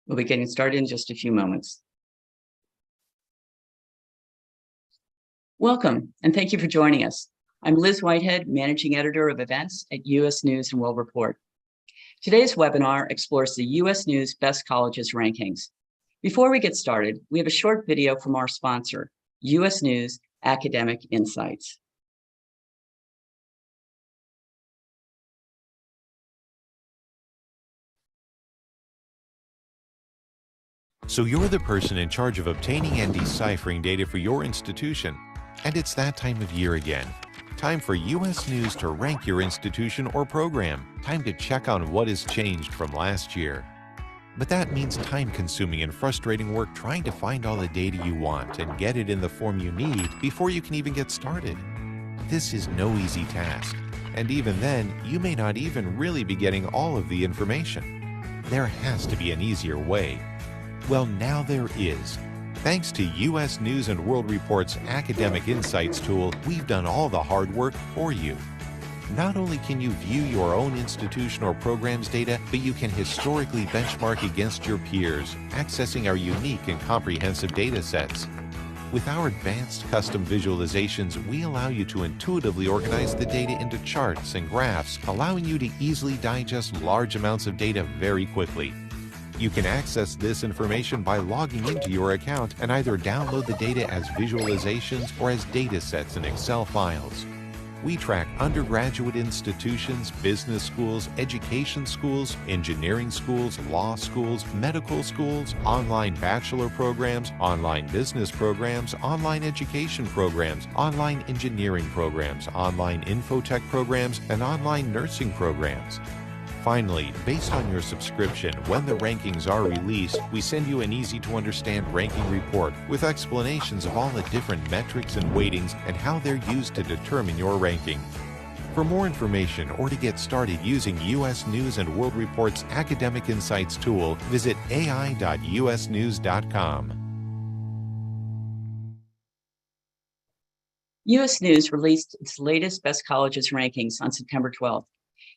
We'll be getting started in just a few moments. Welcome, and thank you for joining us. I'm Liz Whitehead, Managing Editor of Events at U.S. News & World Report. Today's webinar explores the U.S. News Best Colleges rankings. Before we get started, we have a short video from our sponsor, U.S. News Academic Insights. So you're the person in charge of obtaining and deciphering data for your institution. And it's that time of year again. Time for U.S. News to rank your institution or program. Time to check on what has changed from last year. But that means time-consuming and frustrating work trying to find all the data you want and get it in the form you need before you can even get started. This is no easy task. And even then, you may not even really be getting all of the information. There has to be an easier way. Well, now there is. Thanks to U.S. News & World Report's Academic Insights tool, we've done all the hard work for you. Not only can you view your own institution or program's data, but you can historically benchmark against your peers, accessing our unique and comprehensive data sets. With our advanced custom visualizations, we allow you to intuitively organize the data into charts and graphs, allowing you to easily digest large amounts of data very quickly. You can access this information by logging into your account and either download the data as visualizations or as data sets in Excel files. We track undergraduate institutions, business schools, education schools, engineering schools, law schools, medical schools, online bachelor programs, online business programs, online education programs, online engineering programs, online infotech programs, and online nursing programs. Finally, based on your subscription, when the rankings are released, we send you an easy-to-understand ranking report with explanations of all the different metrics and weightings and how they're used to determine your ranking. For more information or to get started using U.S. News & World Report's Academic Insights tool, visit ai.usnews.com. U.S. News released its latest Best Colleges rankings on September 12th.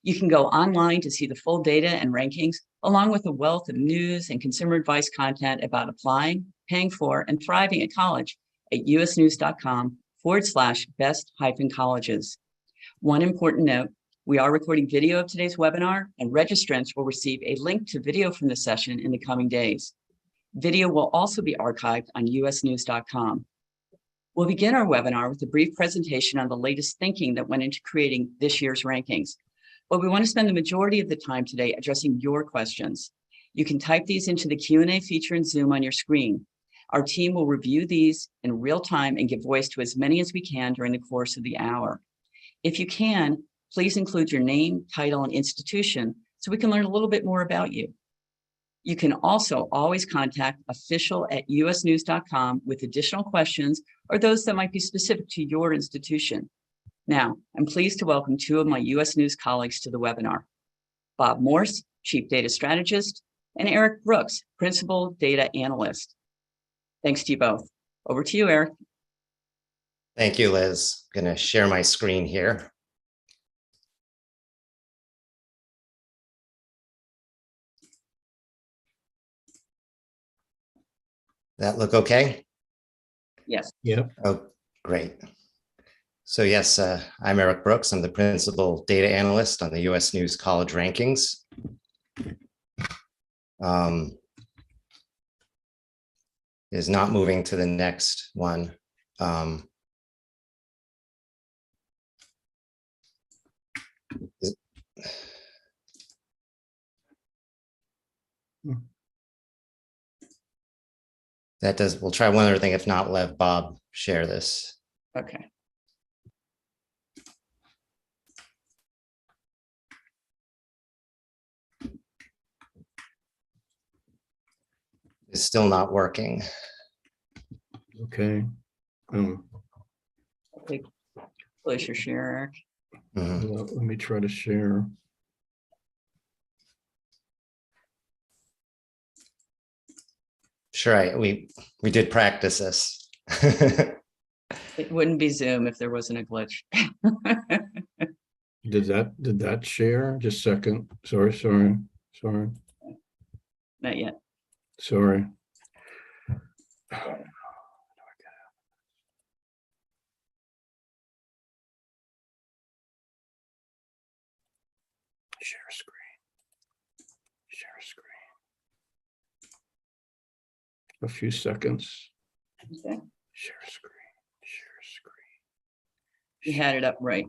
You can go online to see the full data and rankings, along with a wealth of news and consumer advice content about applying, paying for, and thriving at college at usnews.com/best-colleges. One important note, we are recording video of today's webinar, and registrants will receive a link to video from the session in the coming days. Video will also be archived on usnews.com. We'll begin our webinar with a brief presentation on the latest thinking that went into creating this year's rankings. But we want to spend the majority of the time today addressing your questions. You can type these into the Q&A feature in Zoom on your screen. Our team will review these in real time and give voice to as many as we can during the course of the hour. If you can, please include your name, title, and institution so we can learn a little bit more about you. You can also always contact official@usnews.com with additional questions or those that might be specific to your institution. Now, I'm pleased to welcome two of my U.S. News colleagues to the webinar, Bob Morse, Chief Data Strategist, and Eric Brooks, Principal Data Analyst. Thanks to you both. Over to you, Eric. Thank you, Liz. I'm going to share my screen here. That look okay? Yes. Yep. Oh, great. So yes, I'm Eric Brooks. I'm the Principal Data Analyst on the U.S. News College Rankings. Is not moving to the next one. That does, we'll try one other thing. If not, let Bob share this. Okay. It's still not working. Okay. Okay. Close your share, Eric. Well, let me try to share. Sure, we did practice this. It wouldn't be Zoom if there wasn't a glitch. Did that share? Just a second. Sorry. Not yet. Sorry. Share screen. Share screen. A few seconds. Okay. Share screen. Share screen. You had it up right.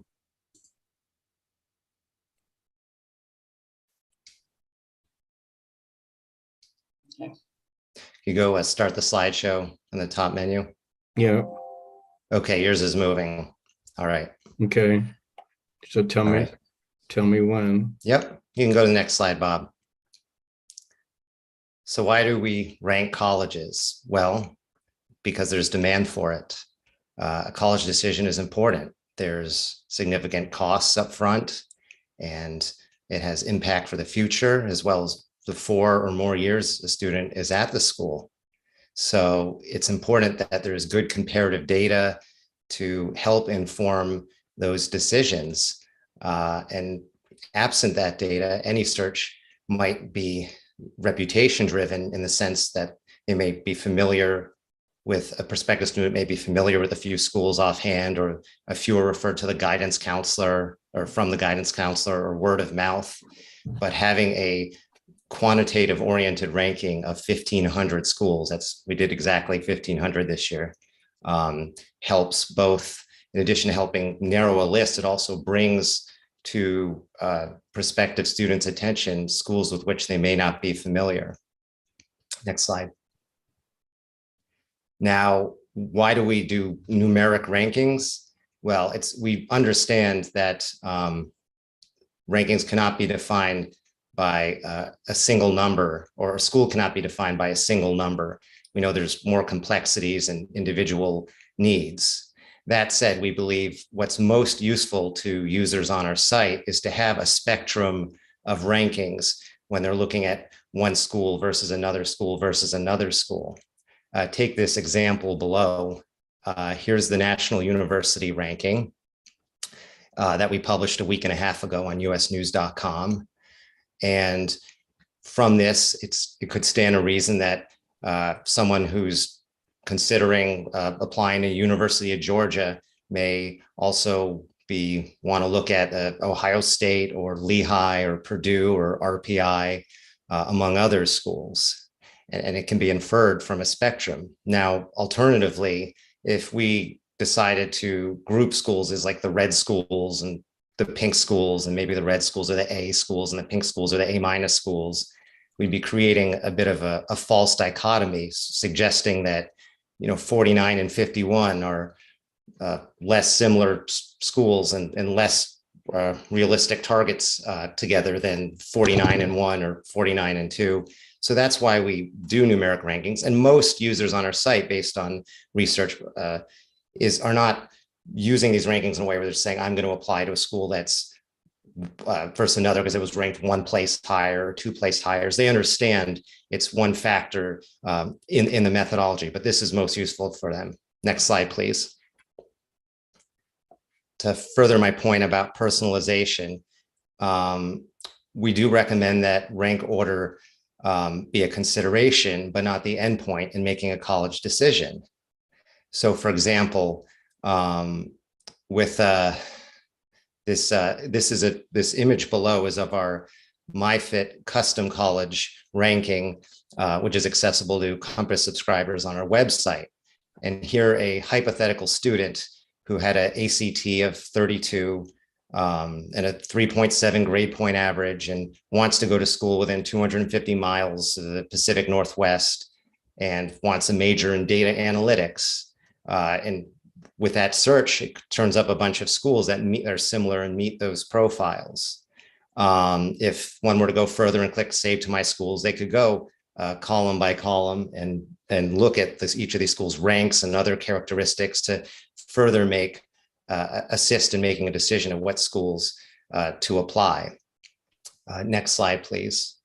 Okay. You go start the slideshow in the top menu. Yeah. Okay, yours is moving. All right. Okay. So tell All me, right. tell me when. Yep. You can go to the next slide, Bob. So why do we rank colleges? Well, because there's demand for it. A college decision is important. There's significant costs up front, and it has impact for the future, as well as the 4 or more years a student is at the school. So it's important that there's good comparative data to help inform those decisions. And absent that data, any search might be reputation driven in the sense that they may be familiar with a prospective student, may be familiar with a few schools offhand, or a few are referred to the guidance counselor or from the guidance counselor, or word of mouth. But having a quantitative oriented ranking of 1,500 schools, we did exactly 1,500 this year, helps both. In addition to helping narrow a list, it also brings to prospective students' attention schools with which they may not be familiar. Next slide. Now, why do we do numeric rankings? Well, we understand that rankings cannot be defined by a single number, or a school cannot be defined by a single number. We know there's more complexities and individual needs. That said, we believe what's most useful to users on our site is to have a spectrum of rankings when they're looking at one school versus another school versus another school. Take this example below. Here's the National University ranking that we published a week and a half ago on usnews.com. And from this, it could stand to reason that someone who's considering applying to University of Georgia may also want to look at Ohio State or Lehigh or Purdue or RPI, among other schools. And it can be inferred from a spectrum. Now, alternatively, if we decided to group schools as like the red schools and the pink schools, and maybe the red schools are the A schools and the pink schools are the A- schools, we'd be creating a bit of a false dichotomy, suggesting that 49 and 51 are less similar schools and less realistic targets together than 49 and 1 or 49 and 2. So that's why we do numeric rankings. And most users on our site, based on research, are not using these rankings in a way where they're saying, I'm going to apply to a school that's versus another because it was ranked 1 place higher or 2 place higher. They understand it's one factor in the methodology, but this is most useful for them. Next slide, please. To further my point about personalization, we do recommend that rank order be a consideration, but not the endpoint in making a college decision. So, for example, with this image below is of our MyFit custom college ranking, which is accessible to Compass subscribers on our website. And here, a hypothetical student who had an ACT of 32 and a 3.7 grade point average, and wants to go to school within 250 miles of the Pacific Northwest, and wants a major in data analytics. And with that search, it turns up a bunch of schools that are similar and meet those profiles. If one were to go further and click Save to My Schools, they could go column by column and look at each of these schools' ranks and other characteristics to further assist in making a decision of what schools to apply. Next slide, please.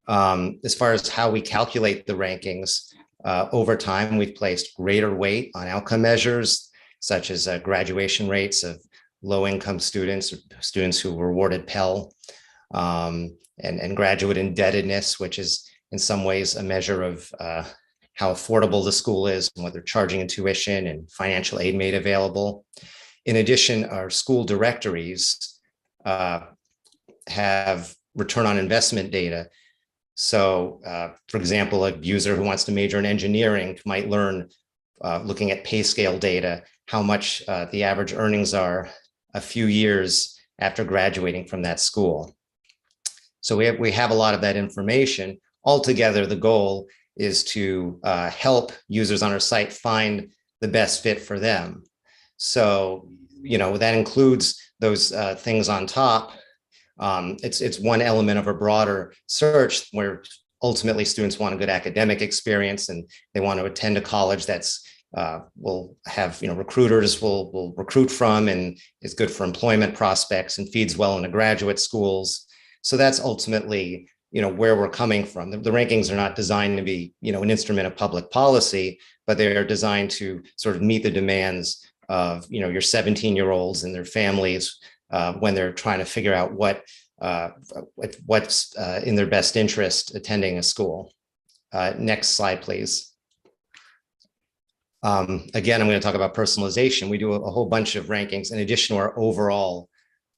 As far as how we calculate the rankings, over time, we've placed greater weight on outcome measures, such as graduation rates of low-income students, or students who were awarded Pell, and graduate indebtedness, which is in some ways a measure of how affordable the school is and whether charging in tuition and financial aid made available. In addition, our school directories have return on investment data. So, for example, a user who wants to major in engineering might learn, looking at pay scale data, how much the average earnings are a few years after graduating from that school. So we have a lot of that information. Altogether, the goal is to help users on our site find the best fit for them. So, that includes those things on top. It's one element of a broader search where ultimately students want a good academic experience and they want to attend a college that's will have, recruiters will recruit from and is good for employment prospects and feeds well into graduate schools. So that's ultimately, where we're coming from. The rankings are not designed to be, an instrument of public policy, but they are designed to sort of meet the demands of, your 17-year-olds and their families when they're trying to figure out what's in their best interest attending a school. Next slide, please. Again, I'm going to talk about personalization. We do a whole bunch of rankings in addition to our overall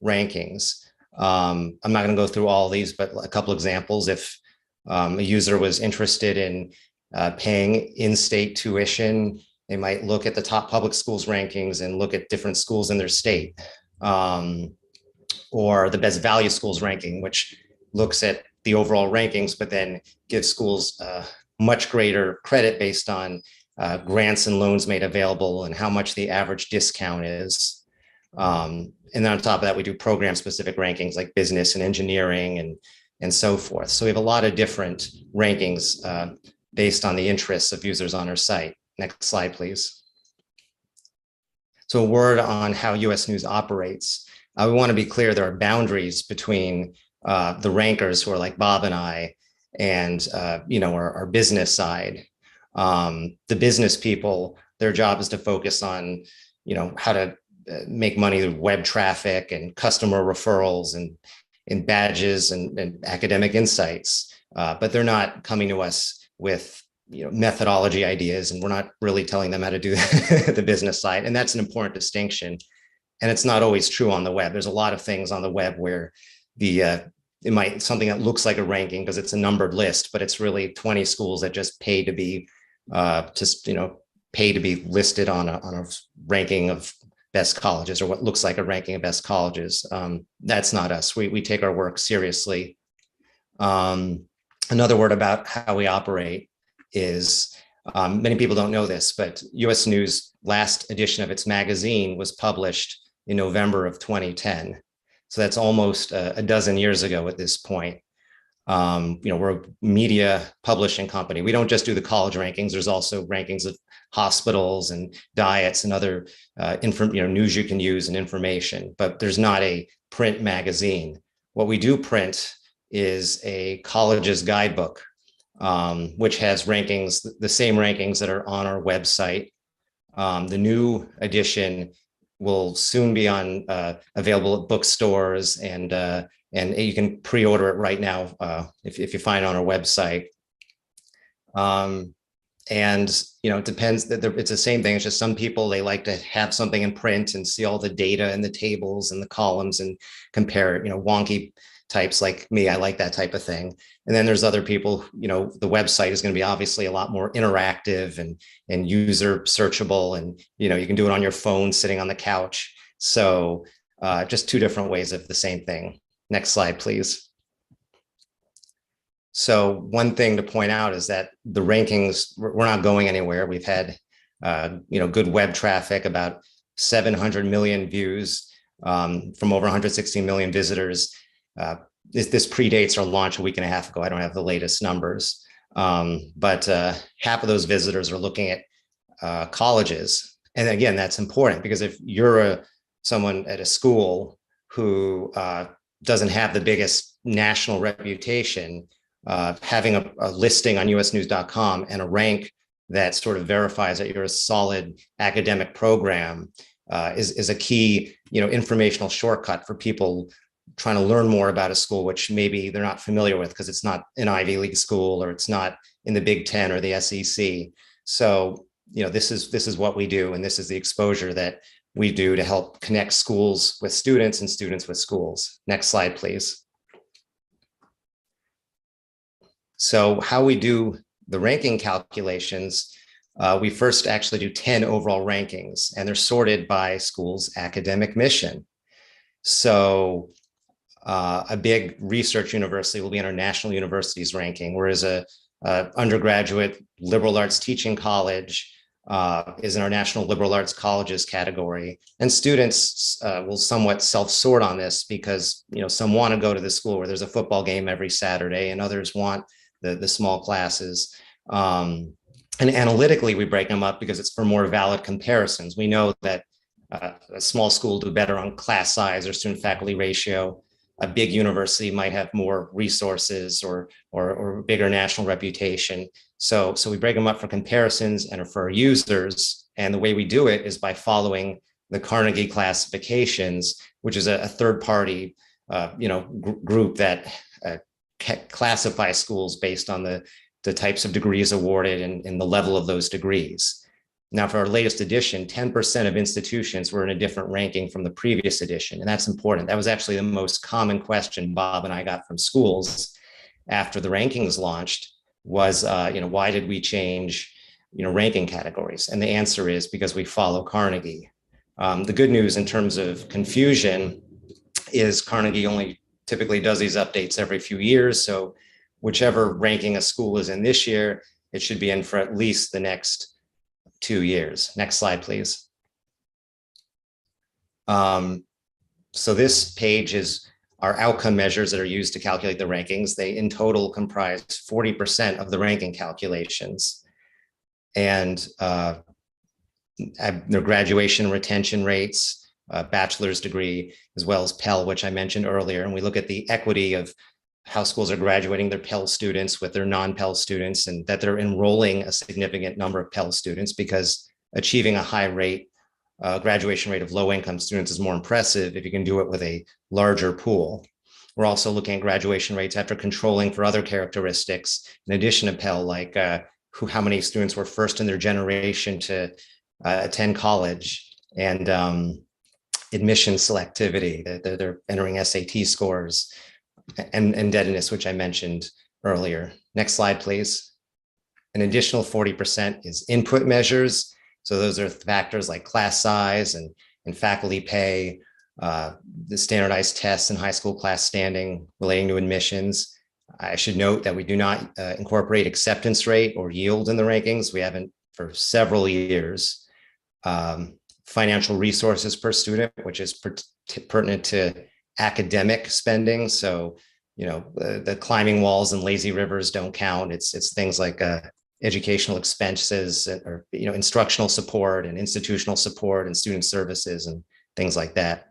rankings. I'm not going to go through all these, but a couple examples. If a user was interested in paying in-state tuition, they might look at the top public schools rankings and look at different schools in their state. Or the best value schools ranking, which looks at the overall rankings, but then gives schools much greater credit based on grants and loans made available and how much the average discount is. And then on top of that, we do program specific rankings like business and engineering and so forth. So we have a lot of different rankings based on the interests of users on our site. Next slide, please. So a word on how US News operates. We want to be clear, there are boundaries between the rankers who are like Bob and I and, our business side. The business people, their job is to focus on, how to make money through web traffic and customer referrals and badges and academic insights. But they're not coming to us with, methodology ideas, and we're not really telling them how to do the business side. And that's an important distinction. And it's not always true on the web. There's a lot of things on the web where something that looks like a ranking because it's a numbered list, but it's really 20 schools that just pay to be listed on a ranking of best colleges, or what looks like a ranking of best colleges. That's not us. We take our work seriously. Another word about how we operate is, many people don't know this, but US News last edition of its magazine was published in November of 2010. So that's almost a dozen years ago at this point. We're a media publishing company. We don't just do the college rankings. There's also rankings of hospitals and diets and other news you can use and information, but there's not a print magazine. What we do print is a college's guidebook, which has rankings, the same rankings that are on our website. The new edition will soon be available at bookstores, and you can pre-order it right now if you find it on our website. It depends. It's the same thing. It's just some people, they like to have something in print and see all the data and the tables and the columns and compare it. Wonky types like me, I like that type of thing. And then there's other people, the website is going to be obviously a lot more interactive and user searchable, and you can do it on your phone sitting on the couch. So just two different ways of the same thing. Next slide, please. So one thing to point out is that the rankings, we're not going anywhere. We've had good web traffic, about 700 million views from over 160 million visitors. This predates our launch a week and a half ago. I don't have the latest numbers, but half of those visitors are looking at colleges. And again, that's important because if you're someone at a school who doesn't have the biggest national reputation, having a listing on usnews.com and a rank that sort of verifies that you're a solid academic program is a key, informational shortcut for people trying to learn more about a school, which maybe they're not familiar with because it's not an Ivy League school or it's not in the Big Ten or the SEC. So, this is what we do. And this is the exposure that we do to help connect schools with students and students with schools. Next slide, please. So how we do the ranking calculations, we first actually do 10 overall rankings, and they're sorted by school's academic mission. So a big research university will be in our national universities ranking, whereas a undergraduate liberal arts teaching college is in our national liberal arts colleges category. And students will somewhat self-sort on this because some want to go to the school where there's a football game every Saturday, and others want the small classes. And analytically, we break them up because it's for more valid comparisons. We know that a small school will do better on class size or student faculty ratio. A big university might have more resources or bigger national reputation. So we break them up for comparisons and for users. And the way we do it is by following the Carnegie classifications, which is a third-party group that classifies schools based on the types of degrees awarded and the level of those degrees. Now, for our latest edition, 10% of institutions were in a different ranking from the previous edition. And that's important. That was actually the most common question Bob and I got from schools after the rankings launched was, why did we change, ranking categories? And the answer is because we follow Carnegie. The good news in terms of confusion is Carnegie only typically does these updates every few years. So whichever ranking a school is in this year, it should be in for at least the next 2 years. Next slide, please. So this page is our outcome measures that are used to calculate the rankings. They in total comprise 40% of the ranking calculations. And their graduation retention rates, bachelor's degree, as well as Pell, which I mentioned earlier. And we look at the equity of how schools are graduating their Pell students with their non-Pell students, and that they're enrolling a significant number of Pell students, because achieving a high rate, graduation rate of low-income students is more impressive if you can do it with a larger pool. We're also looking at graduation rates after controlling for other characteristics, in addition to Pell, like how many students were first in their generation to attend college, and admission selectivity, that they're entering SAT scores, and indebtedness, which I mentioned earlier. Next slide, please. An additional 40% is input measures. So those are factors like class size and faculty pay, the standardized tests and high school class standing relating to admissions. I should note that we do not incorporate acceptance rate or yield in the rankings. We haven't for several years. Financial resources per student, which is pertinent to academic spending. So, the climbing walls and lazy rivers don't count. It's things like educational expenses or, instructional support and institutional support and student services and things like that.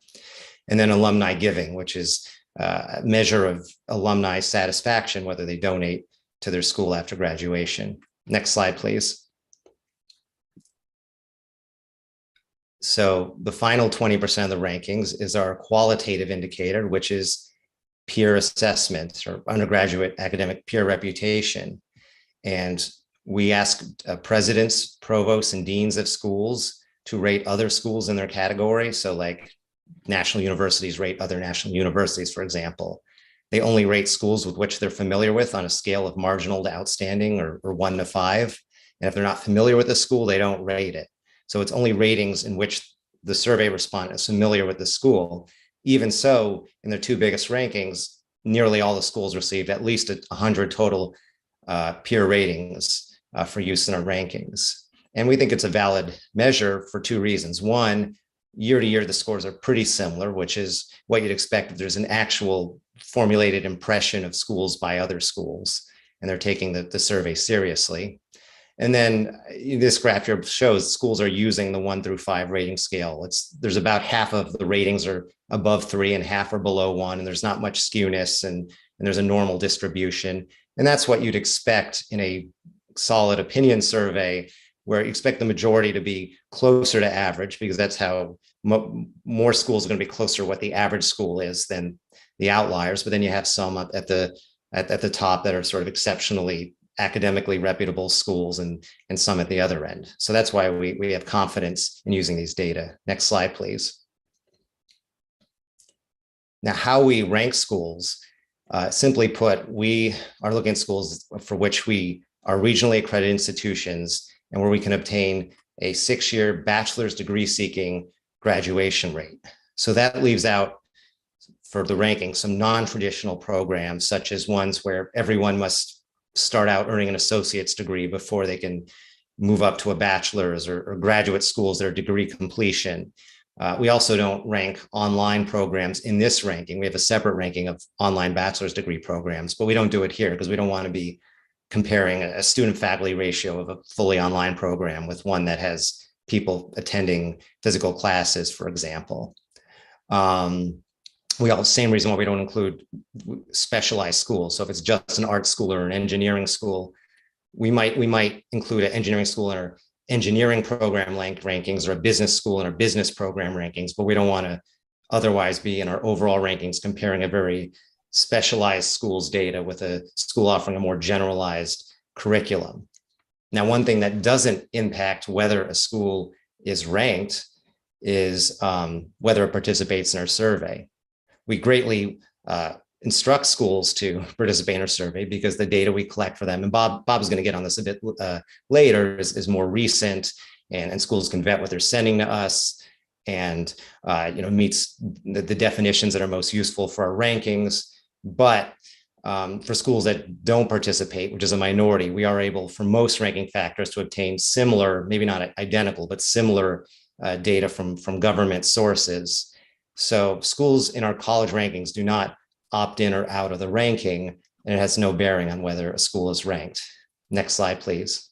And then alumni giving, which is a measure of alumni satisfaction, whether they donate to their school after graduation. Next slide, please. So the final 20% of the rankings is our qualitative indicator, which is peer assessment or undergraduate academic peer reputation. And we ask presidents, provosts, and deans of schools to rate other schools in their category. So like national universities rate other national universities, for example. They only rate schools with which they're familiar with on a scale of marginal to outstanding or 1 to 5. And if they're not familiar with the school, they don't rate it. So it's only ratings in which the survey respondent is familiar with the school. Even so, in their 2 biggest rankings, nearly all the schools received at least 100 total peer ratings for use in our rankings. And we think it's a valid measure for 2 reasons. One, year to year, the scores are pretty similar, which is what you'd expect if there's an actual formulated impression of schools by other schools, and they're taking the survey seriously. And then this graph here shows schools are using the 1 through 5 rating scale. There's about half of the ratings are above 3 and half are below 1, and there's not much skewness, and there's a normal distribution. And that's what you'd expect in a solid opinion survey, where you expect the majority to be closer to average, because that's how more schools are going to be closer to what the average school is than the outliers, but then you have some up at the top that are sort of exceptionally academically reputable schools and some at the other end. So that's why we have confidence in using these data. Next slide, please. Now, how we rank schools, simply put, we are looking at schools for which we are regionally accredited institutions and where we can obtain a 6-year bachelor's degree seeking graduation rate. So that leaves out for the ranking some non-traditional programs, such as ones where everyone must start out earning an associate's degree before they can move up to a bachelor's, or graduate schools that are degree completion. We also don't rank online programs in this ranking. We have a separate ranking of online bachelor's degree programs, but we don't do it here because we don't want to be comparing a student faculty ratio of a fully online program with one that has people attending physical classes, for example. We all, same reason why we don't include specialized schools. So if it's just an art school or an engineering school, we might include an engineering school in our engineering program rankings, or a business school in our business program rankings, but we don't want to otherwise be in our overall rankings comparing a very specialized school's data with a school offering a more generalized curriculum. Now, one thing that doesn't impact whether a school is ranked is whether it participates in our survey. We greatly instruct schools to participate in our survey because the data we collect for them, and Bob is going to get on this a bit later, is more recent, and schools can vet what they're sending to us, and meets the definitions that are most useful for our rankings. But for schools that don't participate, which is a minority, we are able, for most ranking factors, to obtain similar, maybe not identical, but similar data from government sources. So schools in our college rankings do not opt in or out of the ranking, and it has no bearing on whether a school is ranked. Next slide, please.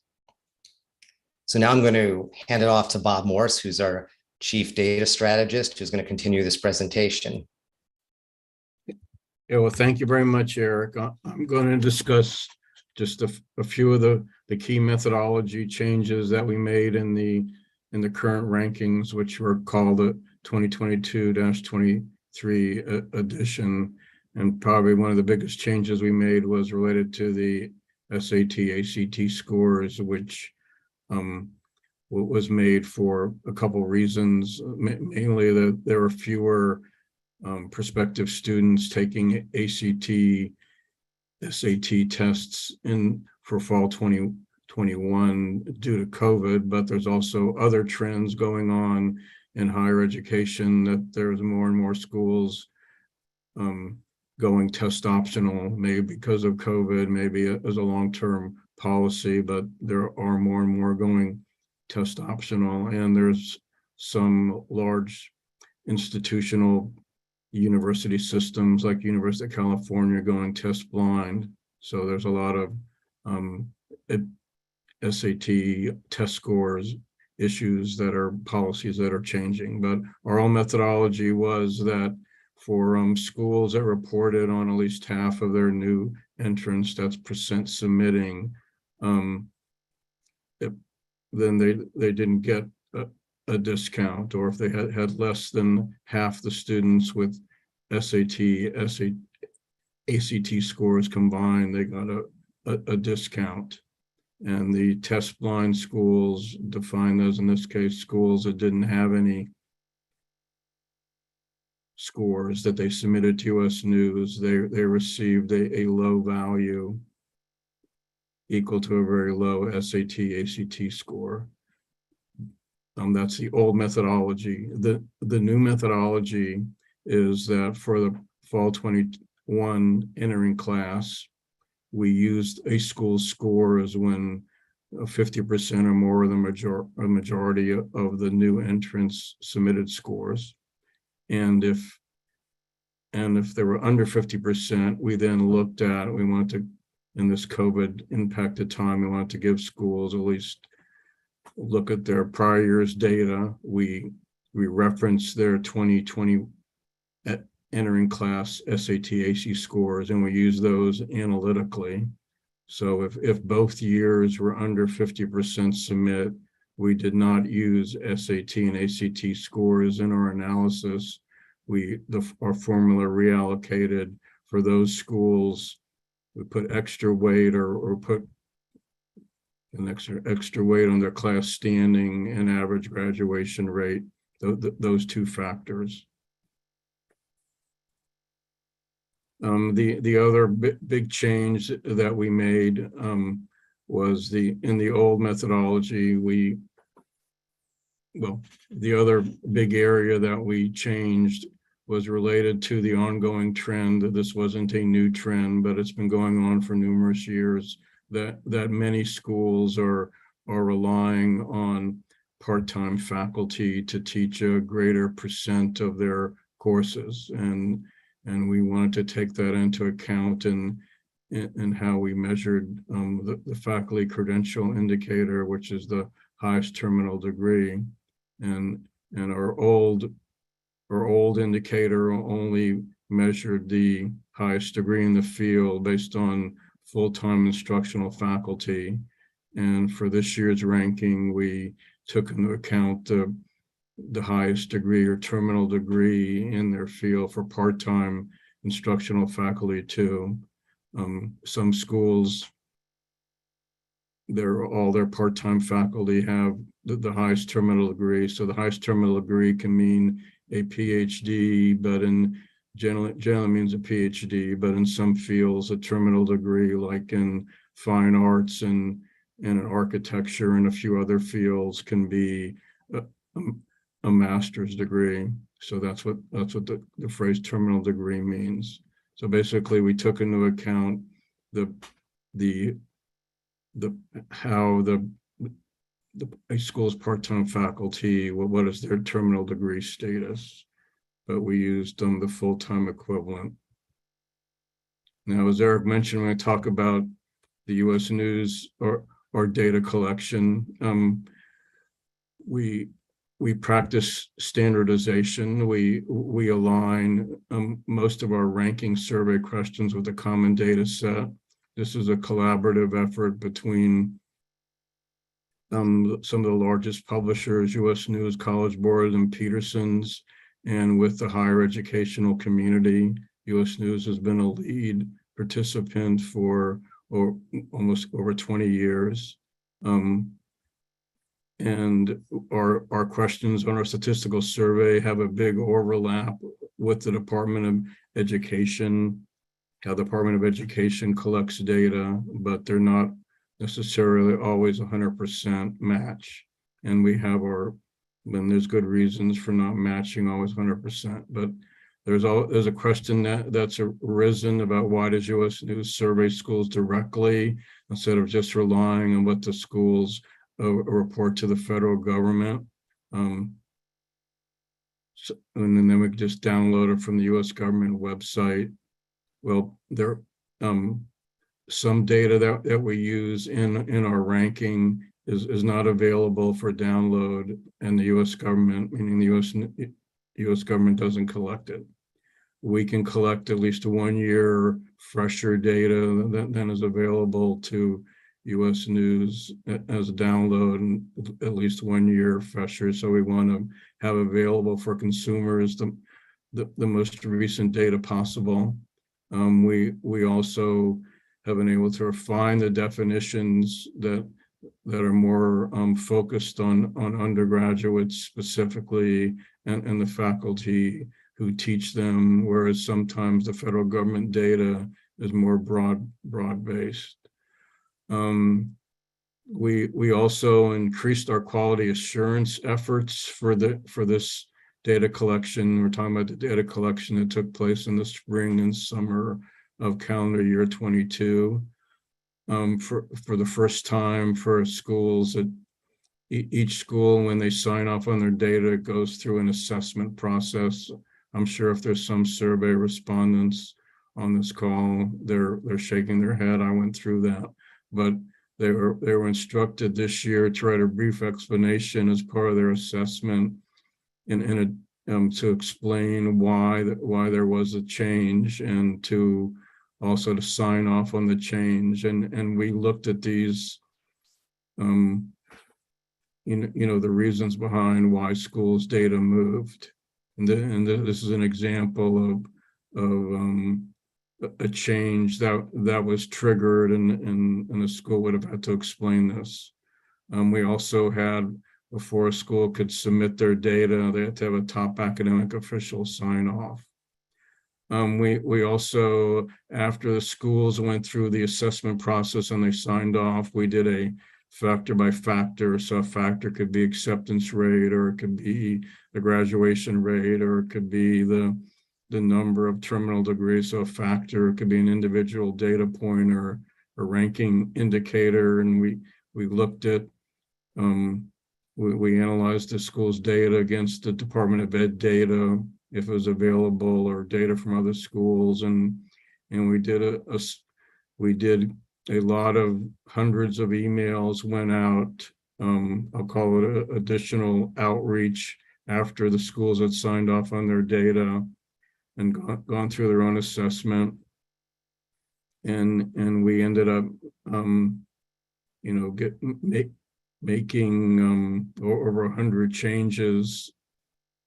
So now I'm going to hand it off to Bob Morse, who's our Chief Data Strategist, who's going to continue this presentation. Yeah, well, thank you very much, Eric. I'm going to discuss just a few of the key methodology changes that we made in the current rankings, which were called the 2022-23 edition. And probably one of the biggest changes we made was related to the SAT, ACT scores, which was made for a couple reasons. Mainly that there were fewer prospective students taking ACT, SAT tests for fall 2021 due to COVID, but there's also other trends going on in higher education, that there's more and more schools going test optional, maybe because of COVID, maybe as a long-term policy, but there are more and more going test optional. And there's some large institutional university systems like University of California going test blind. So there's a lot of SAT test scores issues that are policies that are changing. But our own methodology was that for schools that reported on at least half of their new entrants, that's percent submitting, then they didn't get a discount, or if they had less than half the students with ACT scores combined, they got a discount. And the test blind schools, defined as, in this case, schools that didn't have any scores that they submitted to US News, they received a low value equal to a very low SAT, ACT score. That's the old methodology. The new methodology is that for the fall 21 entering class, we used a school's scores when 50% or more of the majority of the new entrants submitted scores. And if they were under 50%, we then looked at, we want to, in this COVID impacted time, we want to give schools at least look at their prior year's data. We reference their 2020 entering class SAT, AC scores, and we use those analytically. So if both years were under 50% submit, we did not use SAT and ACT scores in our analysis. our formula reallocated for those schools. We put extra weight or put an extra weight on their class standing and average graduation rate, those two factors. The other big change that we made was in the old methodology, the other big area that we changed was related to the ongoing trend. This wasn't a new trend, but it's been going on for numerous years, that many schools are relying on part-time faculty to teach a greater percent of their courses. And we wanted to take that into account in how we measured the faculty credential indicator, which is the highest terminal degree. And our old indicator only measured the highest degree in the field based on full-time instructional faculty. And for this year's ranking, we took into account the highest degree or terminal degree in their field for part-time instructional faculty too. Some schools, all their part-time faculty have the highest terminal degree. So the highest terminal degree can mean a PhD, but generally means a PhD, but in some fields, a terminal degree, like in fine arts and in architecture and a few other fields, can be a master's degree. So that's what the phrase terminal degree means. So basically, we took into account how a school's part-time faculty, what is their terminal degree status, but we used the full-time equivalent. Now, as Eric mentioned, when I talk about the U.S. News or data collection, we practice standardization. We align most of our ranking survey questions with a common data set. This is a collaborative effort between some of the largest publishers, U.S. News, College Board, and Peterson's, and with the higher educational community. U.S. News has been a lead participant for almost over 20 years. And our questions on our statistical survey have a big overlap with the Department of Education, how the Department of Education collects data, but they're not necessarily always 100% match. And there's good reasons for not matching always 100%, but there's a question that's arisen about why does U.S. News survey schools directly instead of just relying on what the schools report to the federal government. And then we can just download it from the U.S. government website. Well, there some data that we use in our ranking is not available for download, and the U.S. government, meaning the U.S. government, doesn't collect it. We can collect at least 1 year fresher data than is available to U.S. News as a download, and at least 1 year fresher. So we want to have available for consumers the most recent data possible. We also have been able to refine the definitions that are more focused on undergraduates specifically and the faculty who teach them, whereas sometimes the federal government data is more broad-based. We also increased our quality assurance efforts for this data collection. We're talking about the data collection that took place in the spring and summer of calendar year 22. For the first time for schools, each school, when they sign off on their data, it goes through an assessment process. I'm sure if there's some survey respondents on this call, they're shaking their head. I went through that, but they were instructed this year to write a brief explanation as part of their assessment to explain why there was a change, and to also to sign off on the change. And we looked at these, the reasons behind why schools' data moved. This is an example of a change that was triggered, and the school would have had to explain this. We also had, before a school could submit their data, they had to have a top academic official sign off. We also, after the schools went through the assessment process and they signed off, we did a factor by factor. So a factor could be acceptance rate, or it could be the graduation rate, or it could be the number of terminal degrees. So a factor, it could be an individual data point or a ranking indicator. And we looked at, we analyzed the school's data against the Department of Ed data, if it was available, or data from other schools, and we did a lot of hundreds of emails went out. I'll call it additional outreach after the schools had signed off on their data and gone through their own assessment, and we ended up making over 100 changes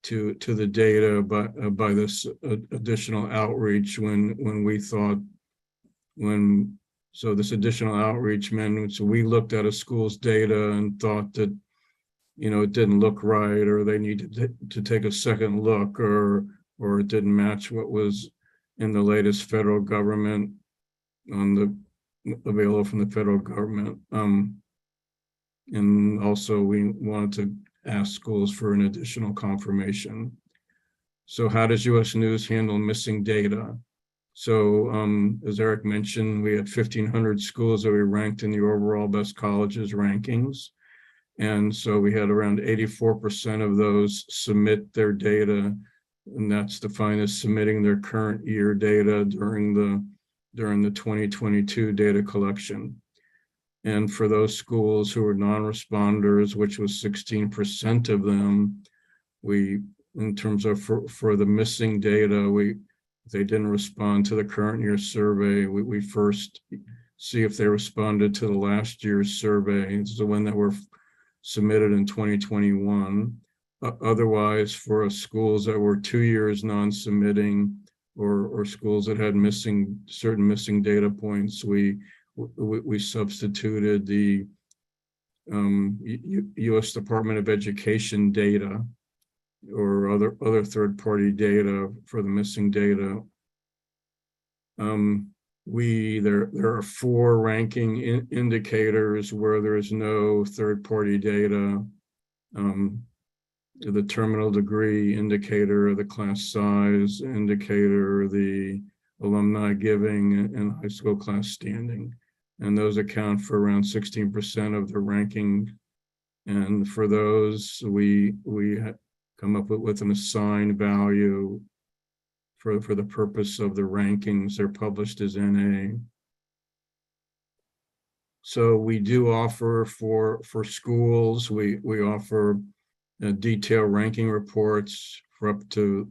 to the data by this additional outreach when we thought, so this additional outreach meant, so we looked at a school's data and thought that, it didn't look right, or they needed to take a second look, or it didn't match what was in the latest federal government available from the federal government. And also we wanted to ask schools for an additional confirmation. So how does US News handle missing data? So as Eric mentioned, we had 1,500 schools that we ranked in the overall best colleges rankings. And so we had around 84% of those submit their data, and that's defined as submitting their current year data during the 2022 data collection. And for those schools who were non-responders, which was 16% of them, in terms of for the missing data, if they didn't respond to the current year survey, we first see if they responded to the last year's survey. It's the one that were submitted in 2021. Otherwise, for schools that were 2 years non-submitting, or schools that had certain missing data points, we substituted the U.S. Department of Education data or other third-party data for the missing data. There are 4 ranking indicators where there is no third-party data. The terminal degree indicator, the class size indicator, the alumni giving, and high school class standing. And those account for around 16% of the ranking. And for those, we come up with an assigned value for the purpose of the rankings. They're published as NA. So we do offer for schools, we offer detailed ranking reports for up to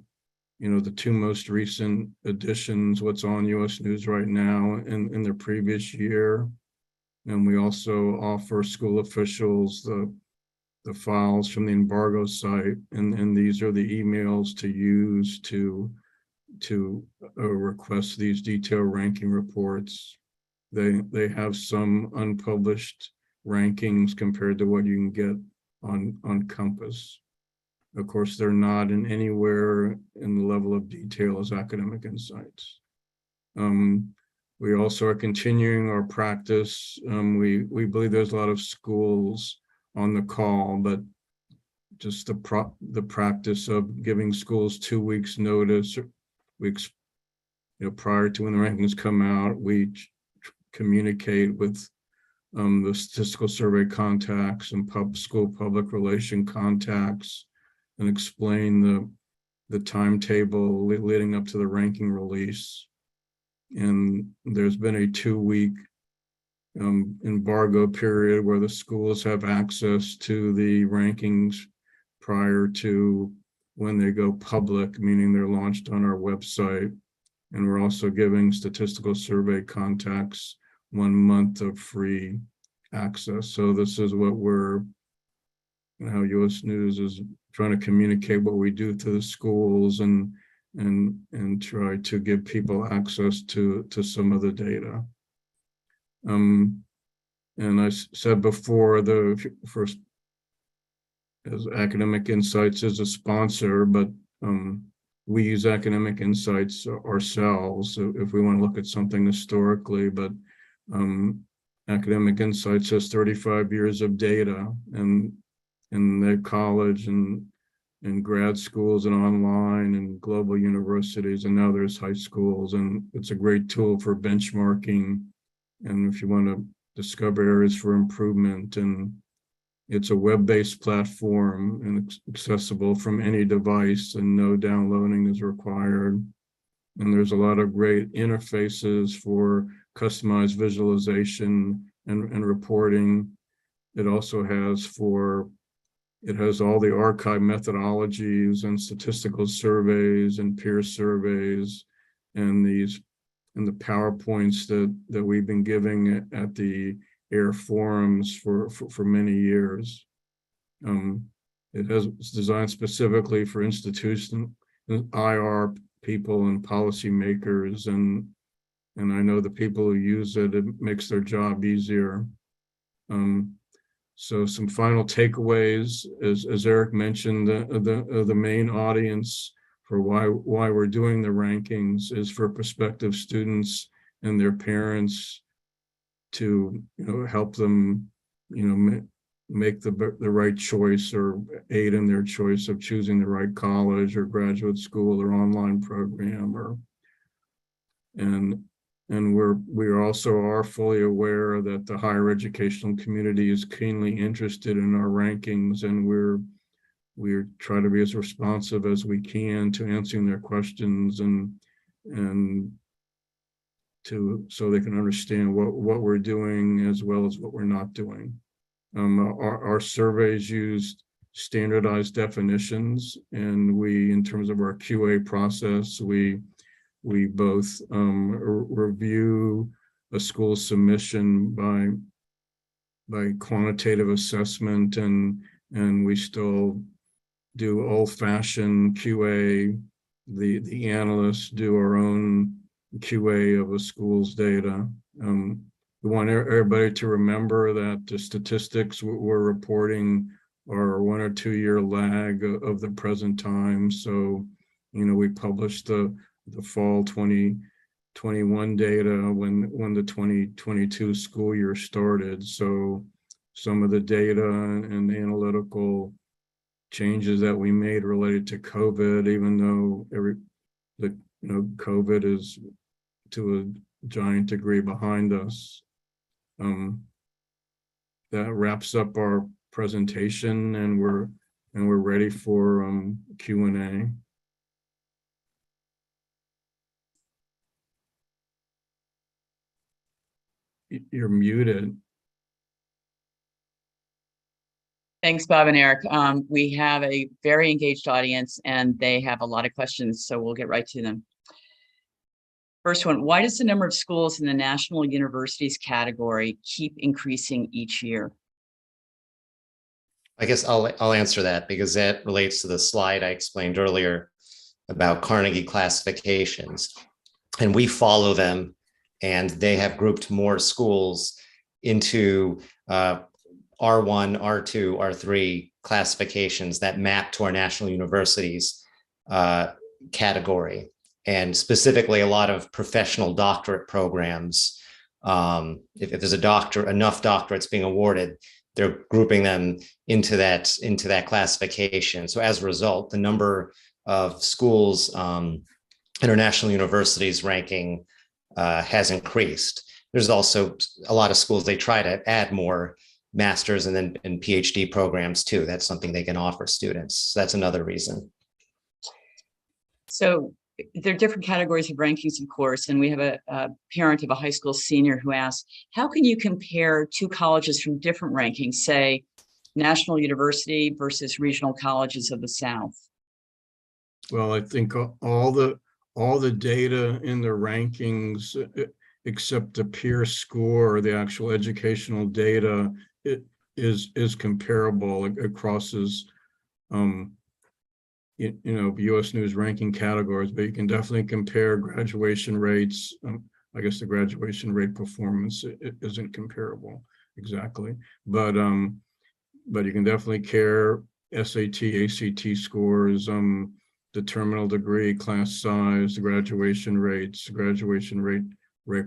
the 2 most recent editions, what's on US News right now in the previous year. And we also offer school officials the files from the embargo site, and these are the emails to use to request these detailed ranking reports. They have some unpublished rankings compared to what you can get on Compass. Of course, they're not in anywhere in the level of detail as Academic Insights. We also are continuing our practice. We believe there's a lot of schools on the call, but just the practice of giving schools 2 weeks notice, prior to when the rankings come out, we communicate with the statistical survey contacts and school public relation contacts, and explain the timetable leading up to the ranking release. And there's been a 2-week embargo period where the schools have access to the rankings prior to when they go public, meaning they're launched on our website. And we're also giving statistical survey contacts 1 month of free access. So this is what we're how U.S. News is trying to communicate what we do to the schools and try to give people access to some of the data. And I said before, the first, as Academic Insights is a sponsor, but we use Academic Insights ourselves if we want to look at something historically, but Academic Insights has 35 years of data, and in the college and in grad schools and online and global universities, and now there's high schools, and it's a great tool for benchmarking. And if you want to discover areas for improvement, and it's a web-based platform and accessible from any device, and no downloading is required. And there's a lot of great interfaces for customized visualization and reporting. It also has all the archive methodologies and statistical surveys and peer surveys and the PowerPoints that we've been giving at the AIR forums for many years. It's designed specifically for institution IR people and policymakers, and I know the people who use it, it makes their job easier. So some final takeaways, as Eric mentioned, the main audience for why we're doing the rankings is for prospective students and their parents to help them make the right choice or aid in their choice of choosing the right college or graduate school or online program, and we also are fully aware that the higher educational community is keenly interested in our rankings, and we're trying to be as responsive as we can to answering their questions and so they can understand what we're doing as well as what we're not doing. Our surveys used standardized definitions, and in terms of our QA process, we both review a school submission by quantitative assessment, and we still do old-fashioned QA. The analysts do our own QA of a school's data. We want everybody to remember that the statistics we're reporting are a 1 or 2 year lag of the present time. So, we published the fall 2021 data when the 2022 school year started. So some of the data and analytical changes that we made related to COVID, even though COVID is to a giant degree behind us. That wraps up our presentation, and we're ready for Q&A. You're muted. Thanks, Bob and Eric. We have a very engaged audience, and they have a lot of questions, so we'll get right to them. First one, why does the number of schools in the national universities category keep increasing each year? I guess I'll answer that, because that relates to the slide I explained earlier about Carnegie classifications. And we follow them, and they have grouped more schools into R1, R2, R3 classifications that map to our national universities category. And specifically, a lot of professional doctorate programs. If there's enough doctorates being awarded, they're grouping them into that classification. So as a result, the number of schools, international universities ranking has increased. There's also a lot of schools, they try to add more master's and PhD programs too. That's something they can offer students. So that's another reason. So there are different categories of rankings, of course, and we have a parent of a high school senior who asks, how can you compare two colleges from different rankings, say National University versus regional colleges of the South? Well, I think all the data in the rankings, except the peer score, the actual educational data, is comparable. It crosses, U.S. News ranking categories, but you can definitely compare graduation rates. I guess the graduation rate performance isn't comparable exactly, but you can definitely compare SAT, ACT scores, the terminal degree, class size, the graduation rates, graduation rate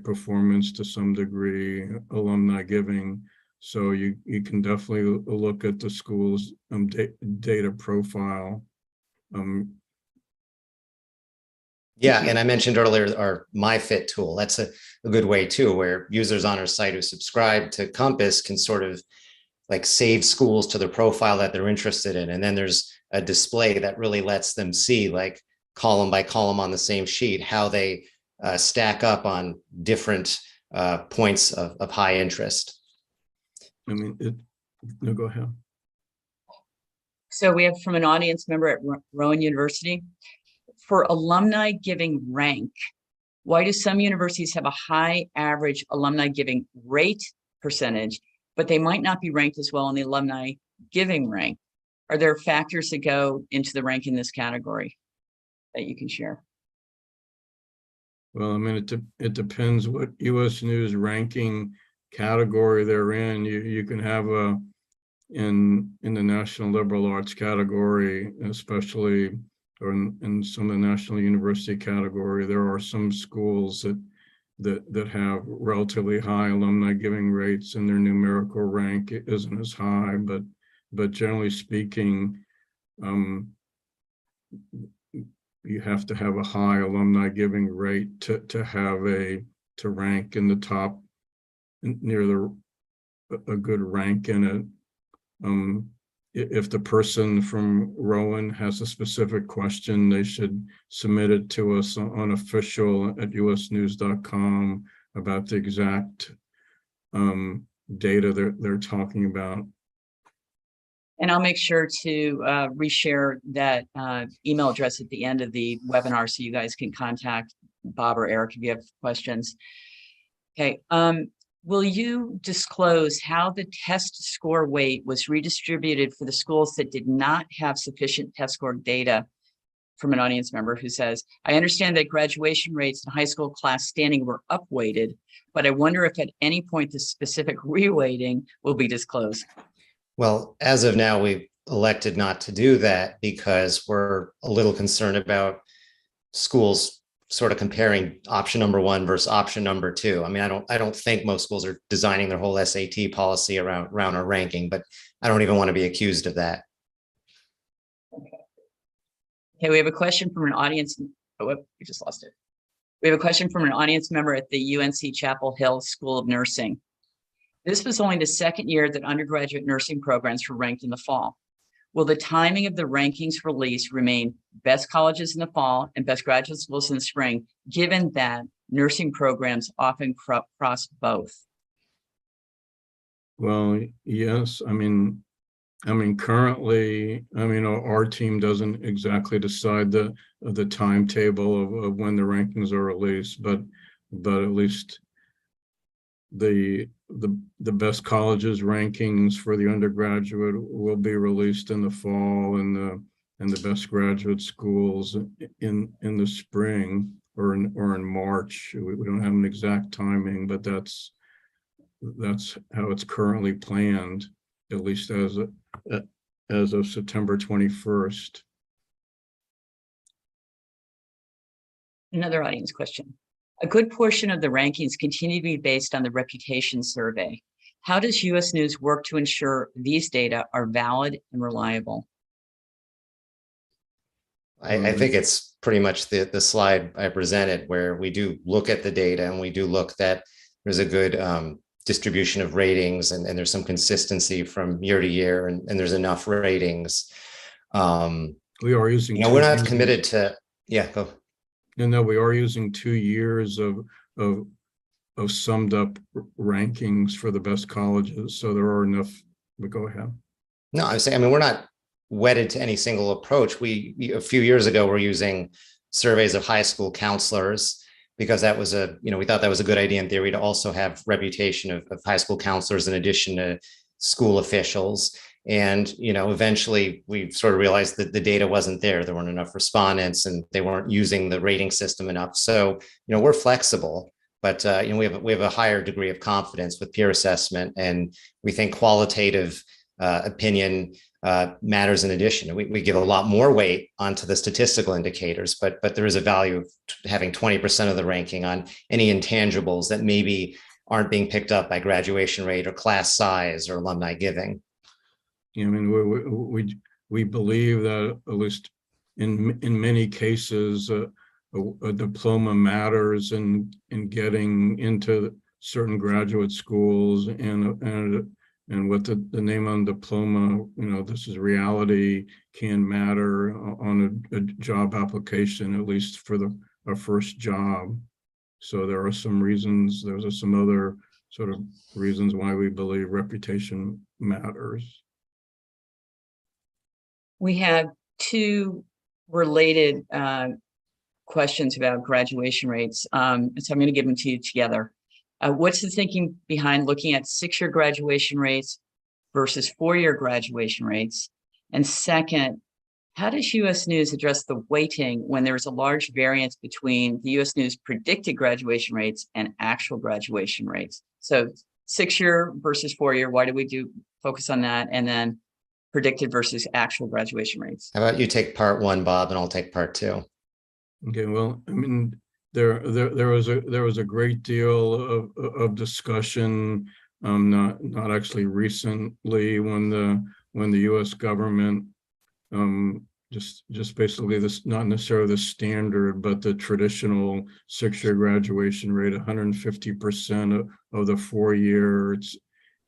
performance to some degree, alumni giving. So you can definitely look at the school's data profile. Yeah, and I mentioned earlier our MyFit tool. That's a good way too, where users on our site who subscribe to Compass can sort of like save schools to the profile that they're interested in. And then there's a display that really lets them see, like column by column on the same sheet, how they stack up on different points of high interest. I mean, no, go ahead. So we have from an audience member at Rowan University. For alumni giving rank, why do some universities have a high average alumni giving rate percentage, but they might not be ranked as well in the alumni giving rank? Are there factors that go into the rank in this category that you can share? Well, I mean, it depends what U.S. News ranking category they're in. You can have in the National Liberal Arts category, especially, or in some of the National University category, there are some schools that have relatively high alumni giving rates, and their numerical rank isn't as high, but generally speaking, you have to have a high alumni giving rate to rank in the top, near a good rank in it. If the person from Rowan has a specific question, they should submit it to us on official@usnews.com about the exact data they're talking about. And I'll make sure to reshare that email address at the end of the webinar so you guys can contact Bob or Eric if you have questions. Okay. Will you disclose how the test score weight was redistributed for the schools that did not have sufficient test score data? From an audience member who says, I understand that graduation rates and high school class standing were upweighted, but I wonder if at any point the specific reweighting will be disclosed. Well, as of now, we've elected not to do that because we're a little concerned about schools sort of comparing option number one versus option number two. I mean, I don't think most schools are designing their whole SAT policy around our ranking, but I don't even want to be accused of that. Okay, we have a question from an audience. Oh, we just lost it. We have a question from an audience member at the UNC Chapel Hill School of Nursing. This was only the second year that undergraduate nursing programs were ranked in the fall. Will the timing of the rankings release remain best colleges in the fall and best graduate schools in the spring, given that nursing programs often cross both? Well, yes. I mean, currently, our team doesn't exactly decide the timetable of when the rankings are released, but at least the best colleges rankings for the undergraduate will be released in the fall, and the best graduate schools in the spring or in March. We don't have an exact timing, but that's how it's currently planned, at least as of September 21st. Another audience question. A good portion of the rankings continue to be based on the reputation survey. How does U.S. News work to ensure these data are valid and reliable? I think it's pretty much the slide I presented, where we do look at the data and we do look that there's a good distribution of ratings, and there's some consistency from year to year, and there's enough ratings. We are using. We're not committed to. Yeah, go. No, we are using 2 years of summed up rankings for the best colleges, so there are enough. But go ahead. No, I was saying, I mean, we're not wedded to any single approach. We a few years ago were using surveys of high school counselors, because that was we thought that was a good idea in theory, to also have reputation of high school counselors in addition to school officials. And, eventually we sort of realized that the data wasn't there. There weren't enough respondents and they weren't using the rating system enough. So, we're flexible, but, we have a higher degree of confidence with peer assessment. And we think qualitative opinion matters in addition. We give a lot more weight onto the statistical indicators, but there is a value of having 20% of the ranking on any intangibles that maybe aren't being picked up by graduation rate or class size or alumni giving. I mean, we believe that at least in many cases, a diploma matters in getting into certain graduate schools, and what the name on diploma, this is reality, can matter on a job application, at least for our first job. So there are some reasons, there's some other sort of reasons why we believe reputation matters. We have two related questions about graduation rates. So I'm going to give them to you together. What's the thinking behind looking at 6-year graduation rates versus 4-year graduation rates? And second, how does U.S. News address the weighting when there's a large variance between the U.S. News predicted graduation rates and actual graduation rates? So 6-year versus 4-year, why do we focus on that? And then predicted versus actual graduation rates. How about you take part one, Bob, and I'll take part two. Okay, well, I mean, there was a great deal of discussion, not actually recently, when the U.S. government just basically this, not necessarily the standard, but the traditional 6-year graduation rate, 150% of the 4-year.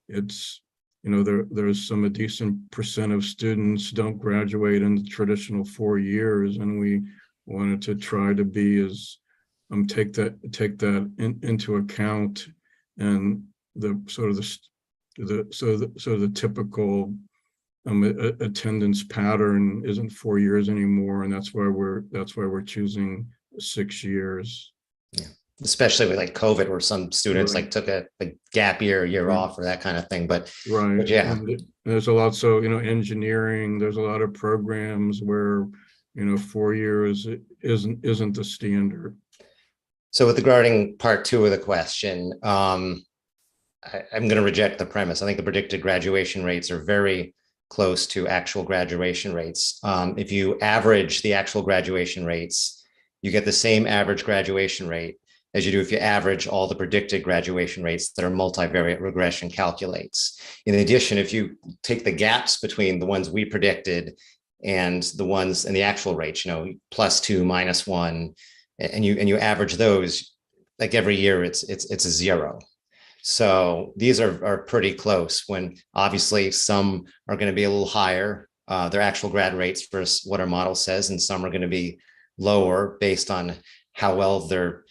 It's there's some a decent percent of students don't graduate in the traditional 4 years, and we wanted to try to be as take that into account, and the sort of the typical attendance pattern isn't 4 years anymore, and that's why we're choosing 6 years. Yeah, especially with like COVID, where some students Right. like took a gap year Right. off or that kind of thing. But yeah, and there's a lot. So engineering, there's a lot of programs where 4 years isn't the standard. So regarding part two of the question, I'm going to reject the premise. I think the predicted graduation rates are very close to actual graduation rates. If you average the actual graduation rates, you get the same average graduation rate as you do if you average all the predicted graduation rates that our multivariate regression calculates. In addition, if you take the gaps between the ones we predicted and the ones in the actual rates, +2, -1, and you average those, like every year it's a 0. So these are pretty close, when obviously some are going to be a little higher, their actual grad rates versus what our model says, and some are going to be lower based on how well they're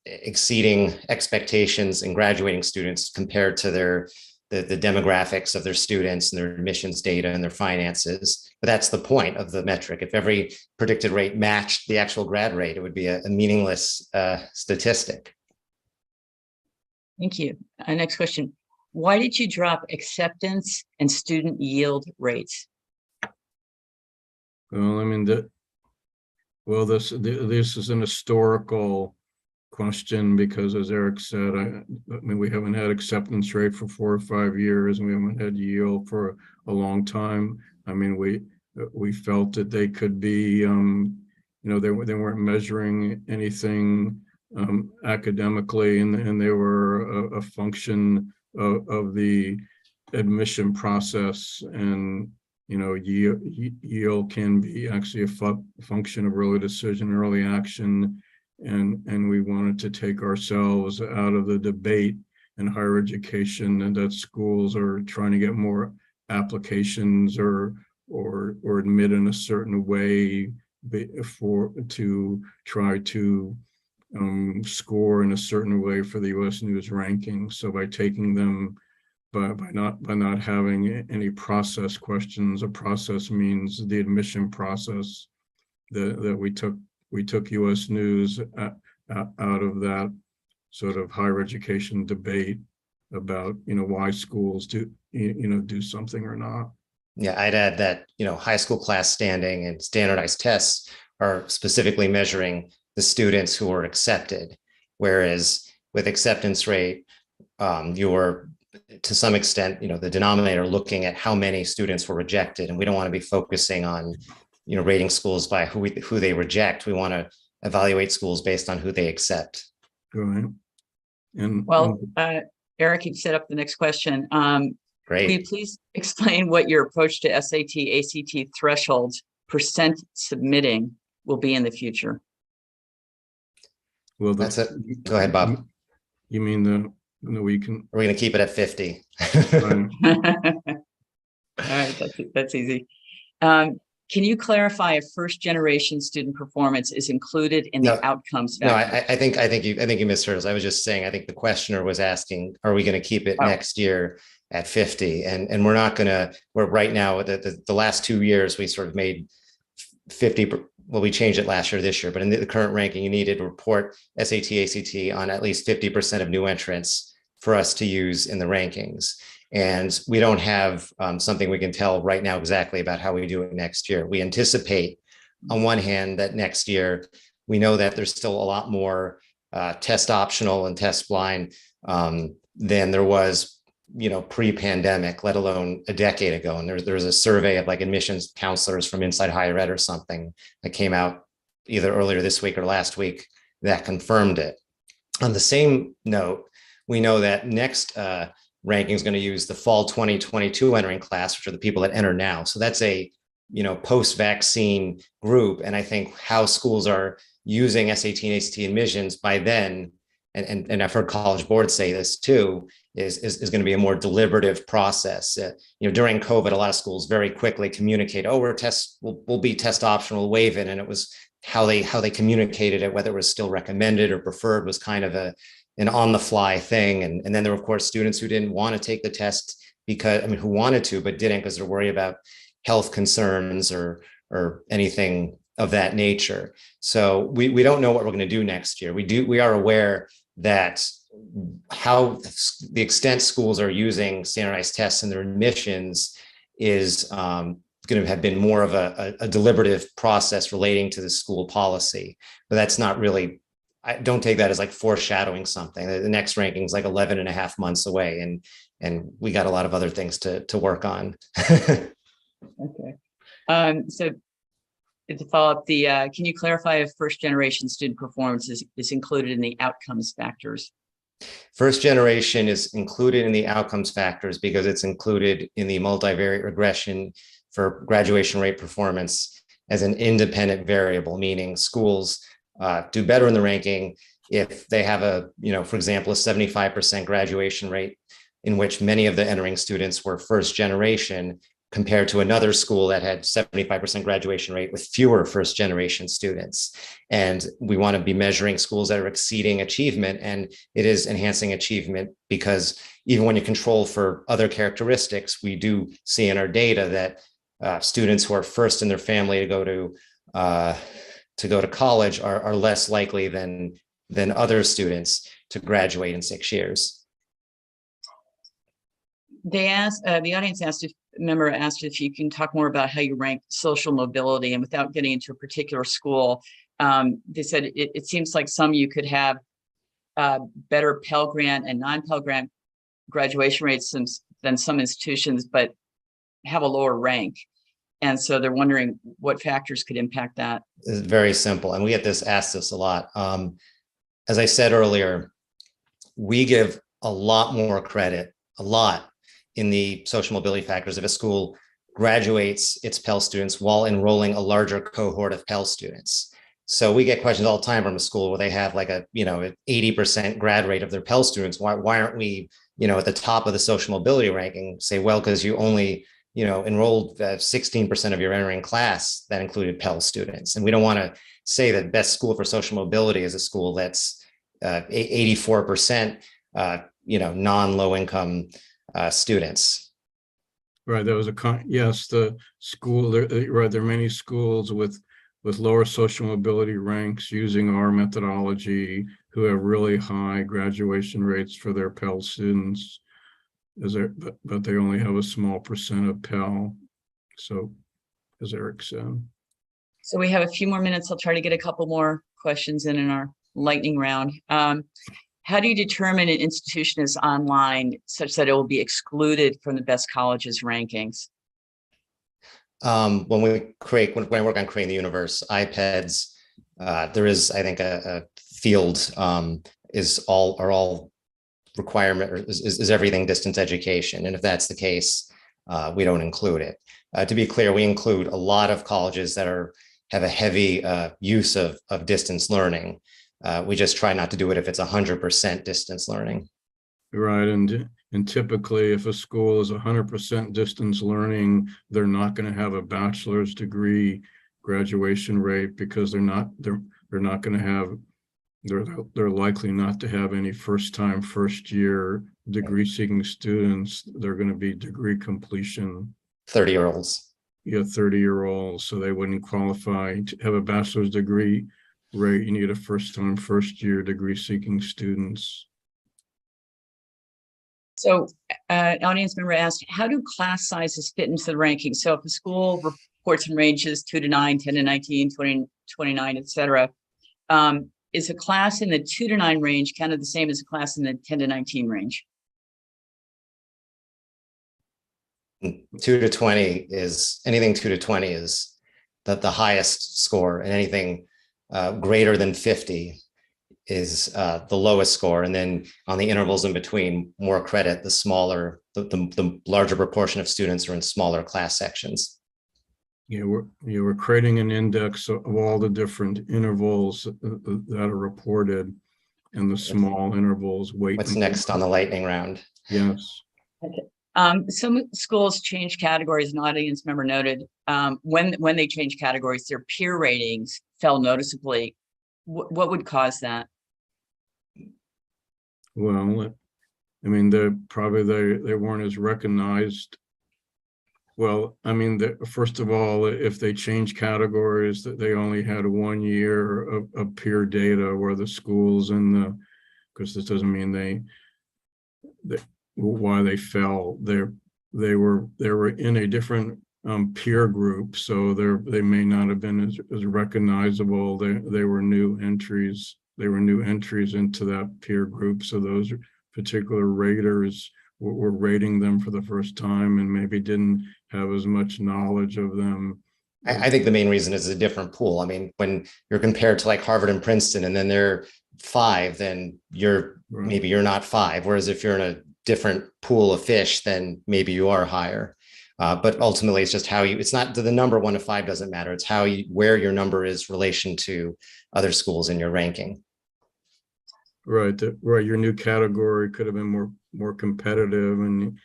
exceeding expectations in graduating students compared to the demographics of their students and their admissions data and their finances. But that's the point of the metric. If every predicted rate matched the actual grad rate, it would be a meaningless statistic. Thank you. Next question. Why did you drop acceptance and student yield rates? Well, I mean, this is an historical question, because as Eric said, I mean, we haven't had acceptance rate for 4 or 5 years, and we haven't had yield for a long time. I mean, we felt that they could be, they weren't measuring anything academically, and they were a function of the admission process, and yield can be actually a function of early decision, early action, and we wanted to take ourselves out of the debate in higher education, and that schools are trying to get more applications or admit in a certain way to try to score in a certain way for the U.S. News ranking. So by taking them, by not having any process questions, a process means the admission process, that we took U.S. News out of that sort of higher education debate, about, why schools do, do something or not. Yeah, I'd add that, high school class standing and standardized tests are specifically measuring the students who are accepted, whereas with acceptance rate, you're to some extent, the denominator looking at how many students were rejected, and we don't want to be focusing on, rating schools by who they reject. We want to evaluate schools based on who they accept. Right. Well, Eric, you've set up the next question. Great. Will you please explain what your approach to SAT, ACT thresholds % submitting will be in the future? Well, that's it. Go ahead, Bob. You mean we can? We're going to keep it at 50. All right, that's easy. Can you clarify if first generation student performance is included in the outcomes factor? No, I think you misheard us. I was just saying, I think the questioner was asking, are we going to keep it next year at 50? And we're not going to, we're right now, the last 2 years, we sort of made 50, well, we changed it last year, this year, but in the current ranking, you needed to report SAT, ACT on at least 50% of new entrants for us to use in the rankings. And we don't have something we can tell right now exactly about how we do it next year. We anticipate, on one hand, that next year, we know that there's still a lot more test optional and test blind than there was, pre-pandemic, let alone a decade ago. And there's a survey of like admissions counselors from Inside Higher Ed or something that came out either earlier this week or last week that confirmed it. On the same note, we know that next ranking is going to use the fall 2022 entering class, which are the people that enter now. So that's a, post-vaccine group. And I think how schools are using SAT and ACT admissions by then, and I've heard college boards say this too, is going to be a more deliberative process. During COVID, a lot of schools very quickly communicate, oh, we'll be test optional, we'll waive it. And it was how they communicated it, whether it was still recommended or preferred, was kind of an on-the-fly thing. And then there were, of course, students who didn't want to take the test who wanted to, but didn't because they're worried about health concerns or anything of that nature. So we don't know what we're going to do next year. We are aware that how the extent schools are using standardized tests in their admissions is going to have been more of a deliberative process relating to the school policy, but that's not really, I don't take that as like foreshadowing something. The next ranking is like 11 and a half months away, and we got a lot of other things to work on. Okay. So to follow up, can you clarify if first generation student performance is included in the outcomes factors? First generation is included in the outcomes factors because it's included in the multivariate regression for graduation rate performance as an independent variable, meaning schools do better in the ranking if they have for example, a 75% graduation rate in which many of the entering students were first generation, compared to another school that had 75% graduation rate with fewer first generation students. And we want to be measuring schools that are exceeding achievement, and it is enhancing achievement because even when you control for other characteristics, we do see in our data that students who are first in their family to go to college are less likely than other students to graduate in 6 years. They asked, the audience asked if you can talk more about how you rank social mobility, and without getting into a particular school, they said it seems like some you could have better Pell Grant and non-Pell Grant graduation rates than some institutions, but have a lower rank. And so they're wondering what factors could impact that. It's very simple. And we get asked this a lot. As I said earlier, we give a lot more credit, in the social mobility factors if a school graduates its Pell students while enrolling a larger cohort of Pell students. So we get questions all the time from a school where they have like an 80% grad rate of their Pell students. Why aren't we, at the top of the social mobility ranking? Say, well, because you only, enrolled 16% of your entering class that included Pell students. And we don't want to say that best school for social mobility is a school that's 84%, non-low income students. Right. That was yes, the school, right. There are many schools with with lower social mobility ranks using our methodology who have really high graduation rates for their Pell students, but they only have a small percent of Pell. So, as Eric said. So we have a few more minutes. I'll try to get a couple more questions in our lightning round. How do you determine an institution is online such that it will be excluded from the best colleges rankings? When I work on creating the universe, IPEDS, there is, I think, a field is all requirement, or is everything distance education. And if that's the case, we don't include it. To be clear, we include a lot of colleges that have a heavy use of distance learning. We just try not to do it if it's 100% distance learning. Right, and typically, if a school is 100% distance learning, they're not going to have a bachelor's degree graduation rate because they're likely not to have any first year degree seeking students. They're going to be degree completion. 30-year-olds. Yeah, 30-year-olds, so they wouldn't qualify to have a bachelor's degree rate. You need a first year degree seeking students. So an audience member asked, how do class sizes fit into the ranking? So if a school reports in ranges 2 to 9, 10 to 19, 20 to 29, et cetera, is a class in the 2 to 9 range kind of the same as a class in the 10 to 19 range? 2 to 20 is anything 2 to 20 is the highest score, and anything greater than 50 is the lowest score. And then on the intervals in between, more credit, the smaller, the larger proportion of students are in smaller class sections. Yeah, we're creating an index of all the different intervals that are reported, and the small intervals weight. What's next on the lightning round? Yes. Okay. Some schools change categories. An audience member noted when they change categories, their peer ratings fell noticeably. What would cause that? Well, I mean, they weren't as recognized. Well, I mean, first of all, if they change categories, that they only had 1 year of peer data, where the schools because this doesn't mean why they fell. They were in a different peer group, so they may not have been as recognizable. They were new entries. They were new entries into that peer group. So those particular raters were rating them for the first time and maybe didn't have as much knowledge of them. I think the main reason is a different pool. I mean, when you're compared to like Harvard and Princeton, and then they're 5, then maybe you're not 5. Whereas if you're in a different pool of fish, then maybe you are higher. But ultimately, it's just it's not the number 1 to 5 doesn't matter. It's where your number is relation to other schools in your ranking. Right, right. Your new category could have been more competitive, and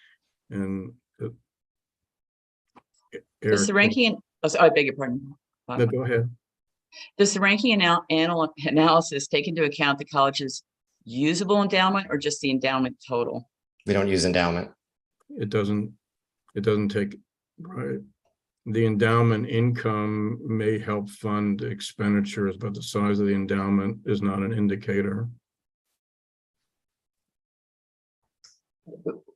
Does the ranking? I beg your pardon. No, go ahead. Does the ranking analysis take into account the college's usable endowment or just the endowment total? We don't use endowment. It doesn't take, right. The endowment income may help fund expenditures, but the size of the endowment is not an indicator.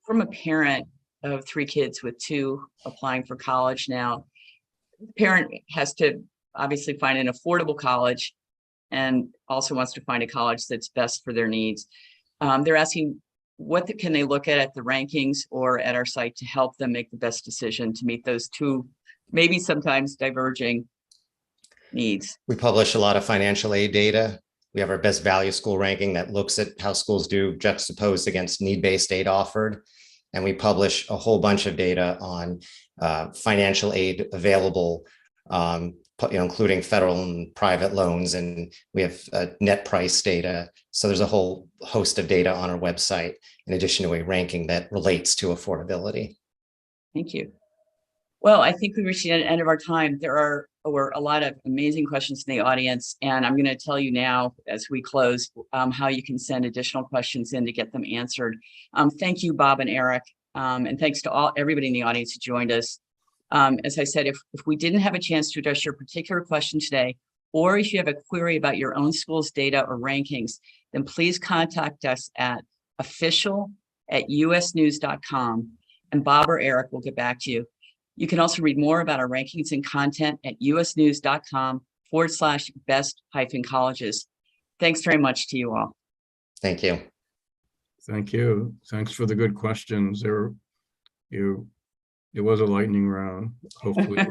From a parent of 3 kids with 2 applying for college now, the parent has to obviously find an affordable college and also wants to find a college that's best for their needs. They're asking, can they look at the rankings or at our site to help them make the best decision to meet those 2, maybe sometimes diverging needs? We publish a lot of financial aid data. We have our best value school ranking that looks at how schools do juxtaposed against need-based aid offered. And we publish a whole bunch of data on financial aid available, including federal and private loans. And we have net price data. So there's a whole host of data on our website, in addition to a ranking that relates to affordability. Thank you. Well, I think we reached the end of our time. There were a lot of amazing questions in the audience, and I'm going to tell you now as we close how you can send additional questions in to get them answered. Thank you, Bob and Eric, and thanks to everybody in the audience who joined us. As I said, if we didn't have a chance to address your particular question today, or if you have a query about your own school's data or rankings, then please contact us at official@usnews.com, and Bob or Eric will get back to you. You can also read more about our rankings and content at usnews.com/best-colleges. Thanks very much to you all. Thank you. Thank you. Thanks for the good questions. It was a lightning round, hopefully.